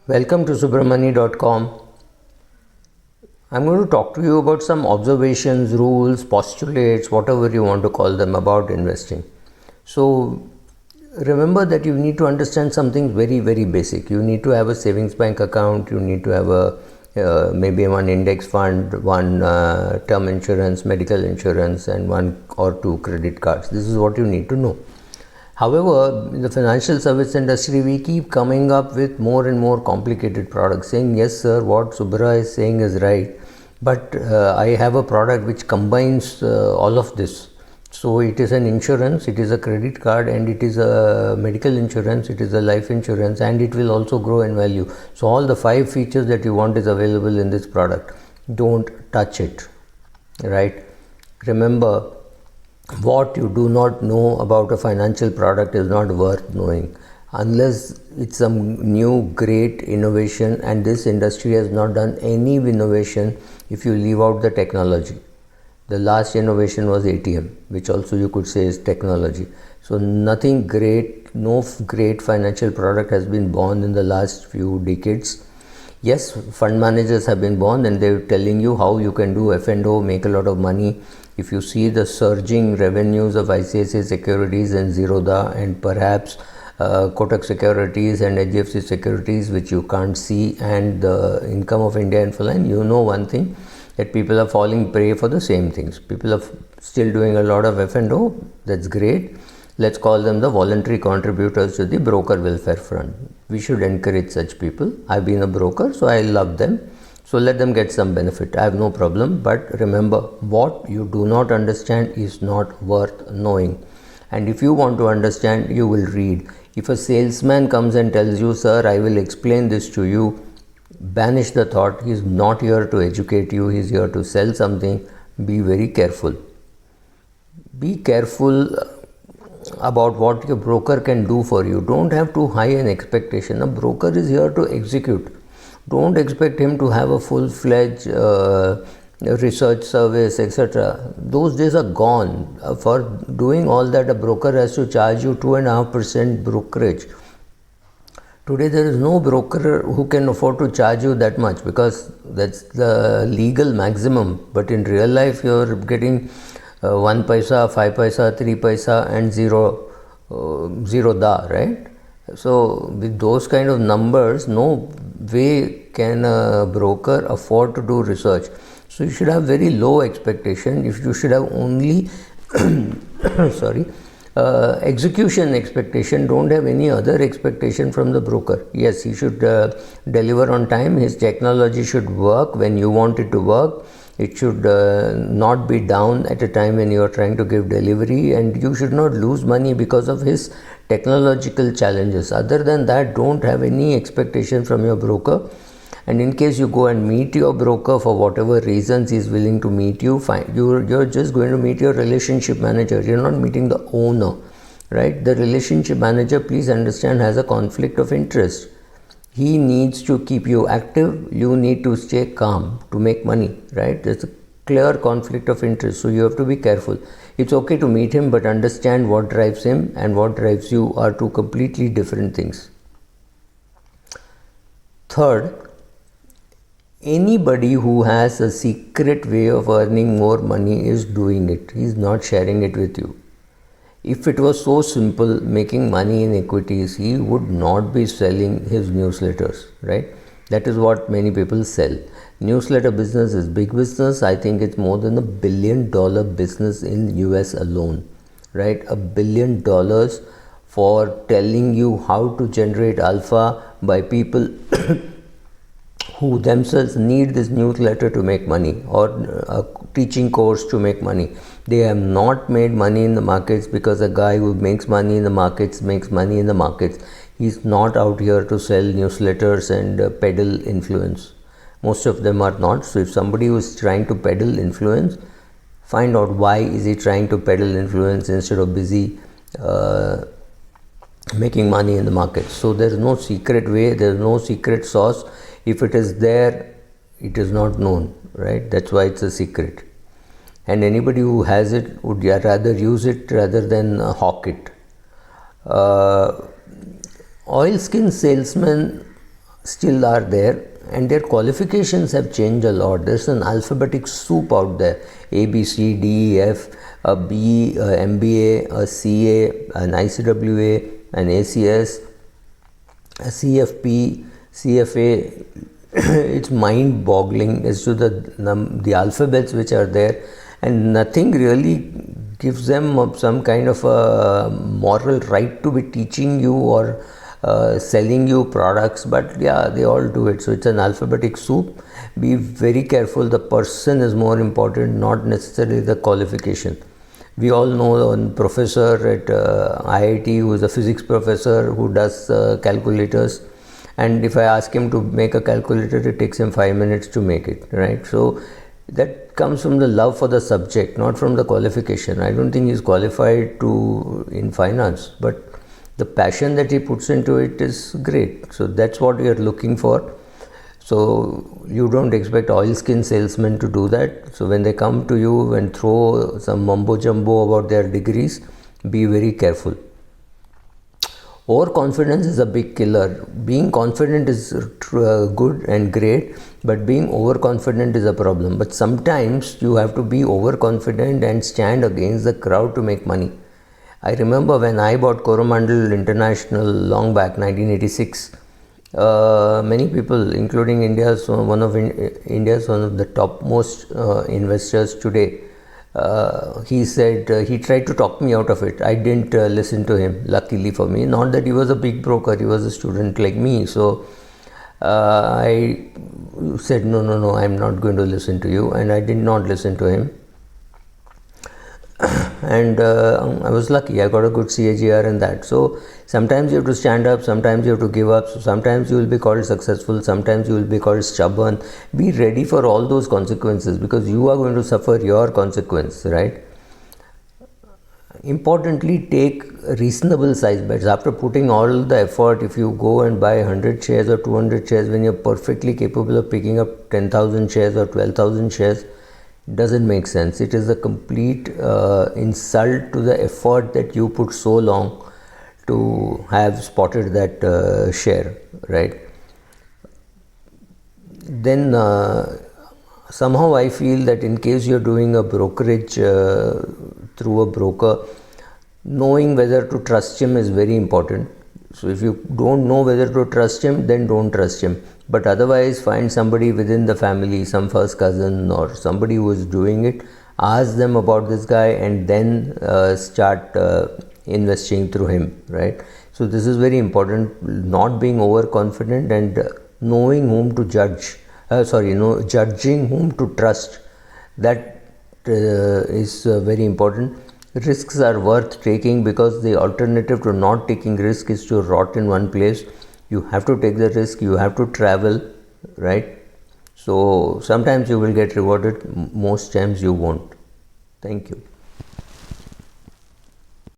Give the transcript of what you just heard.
Welcome to subramani.com. I'm going to talk to you about some observations, rules, postulates, whatever you want to call them about investing. So, remember that you need to understand something very, very basic. You need to have a savings bank account, you need to have maybe one index fund, one term insurance, medical insurance, and one or two credit cards. This is what you need to know. However, in the financial service industry, we keep coming up with more and more complicated products, saying, yes, sir, what Subra is saying is right, but I have a product which combines all of this. So, it is an insurance, it is a credit card, and it is a medical insurance, it is a life insurance, and it will also grow in value. So, all the 5 features that you want is available in this product. Don't touch it, right? Remember, what you do not know about a financial product is not worth knowing unless it's some new great innovation, and this industry has not done any innovation if you leave out the technology. The last innovation was ATM, which also you could say is technology. So nothing great, no great financial product has been born in the last few decades. Yes, fund managers have been born and they're telling you how you can do F&O, make a lot of money. If you see the surging revenues of ICICI Securities and Zerodha and perhaps Kotak Securities and HDFC Securities, which you can't see, and the income of India Infoline, you know one thing, that people are falling prey for the same things. People are still doing a lot of F&O, that's great. Let's call them the voluntary contributors to the broker welfare fund. We should encourage such people. I've been a broker, so I love them. So let them get some benefit. I have no problem. But remember, what you do not understand is not worth knowing. And if you want to understand, you will read. If a salesman comes and tells you, sir, I will explain this to you, banish the thought. He is not here to educate you. He is here to sell something. Be very careful. Be careful about what your broker can do for you. Don't have too high an expectation. A broker is here to execute. Don't expect him to have a full-fledged research service, etc. Those days are gone. For doing all that, a broker has to charge you 2.5% brokerage. Today there is no broker who can afford to charge you that much because that's the legal maximum. But in real life, you're getting 1 paisa, 5 paisa, 3 paisa, and zero da, right? So with those kind of numbers, no way can a broker afford to do research. So you should have very low expectation. If you should have only execution expectation, don't have any other expectation from the broker. Yes, he should deliver on time. His technology should work when you want it to work. It should not be down at a time when you are trying to give delivery, and you should not lose money because of his technological challenges. Other than that, don't have any expectation from your broker. And in case you go and meet your broker for whatever reasons he is willing to meet you, fine. You're just going to meet your relationship manager. You're not meeting the owner, right? The relationship manager, please understand, has a conflict of interest. He needs to keep you active. You need to stay calm to make money, right? There's a clear conflict of interest. So you have to be careful. It's okay to meet him, but understand what drives him and what drives you are two completely different things. Third, anybody who has a secret way of earning more money is doing it. He's not sharing it with you. If it was so simple making money in equities, he would not be selling his newsletters, right? That is what many people sell. Newsletter business is big business. I think it's more than $1 billion business in US alone, right? $1 billion for telling you how to generate alpha by people who themselves need this newsletter to make money, or a teaching course to make money. They have not made money in the markets because a guy who makes money in the markets makes money in the markets. He's not out here to sell newsletters and peddle influence. Most of them are not. So if somebody who is trying to peddle influence, find out why is he trying to peddle influence instead of busy making money in the market. So there is no secret way, there is no secret sauce. If it is there, it is not known, right? That's why it's a secret. And anybody who has it would rather use it rather than hawk it. Oilskin salesmen still are there, and their qualifications have changed a lot. There's an alphabetic soup out there: A, B, C, D, E, F, a B, a MBA, a CA, an ICWA, an ACS, a CFP, CFA. It's mind boggling as to the alphabets which are there, and nothing really gives them some kind of a moral right to be teaching you or selling you products, but yeah, they all do it. So it's an alphabetic soup. Be very careful. The person is more important, not necessarily the qualification. We all know one professor at IIT who is a physics professor who does calculators, and if I ask him to make a calculator, it takes him 5 minutes to make it, right? So that comes from the love for the subject, not from the qualification. I don't think he's qualified in finance, but the passion that he puts into it is great. So that's what we are looking for. So you don't expect oil skin salesmen to do that. So when they come to you and throw some mumbo jumbo about their degrees, be very careful. Overconfidence is a big killer. Being confident is good and great, but being overconfident is a problem. But sometimes you have to be overconfident and stand against the crowd to make money. I remember when I bought Coromandel International long back, 1986, many people, including one of the topmost investors today, he said he tried to talk me out of it. I didn't listen to him, luckily for me. Not that he was a big broker, he was a student like me. So I said, no, I'm not going to listen to you, and I did not listen to him. And I was lucky, I got a good CAGR in that. So sometimes you have to stand up, sometimes you have to give up, so sometimes you will be called successful, sometimes you will be called stubborn. Be ready for all those consequences, because you are going to suffer your consequence, right? Importantly, take reasonable size bets. After putting all the effort, if you go and buy 100 shares or 200 shares when you're perfectly capable of picking up 10,000 shares or 12,000 shares, doesn't make sense. It is a complete insult to the effort that you put so long to have spotted that share, right? Then somehow I feel that in case you're doing a brokerage through a broker, knowing whether to trust him is very important. So if you don't know whether to trust him, then don't trust him. But otherwise, find somebody within the family, some first cousin or somebody who is doing it, ask them about this guy, and then start investing through him, right? So this is very important, not being overconfident and knowing whom to judge. Judging whom to trust. That is very important. Risks are worth taking, because the alternative to not taking risk is to rot in one place. You have to take the risk, you have to travel, right? So sometimes you will get rewarded, most times you won't. Thank you.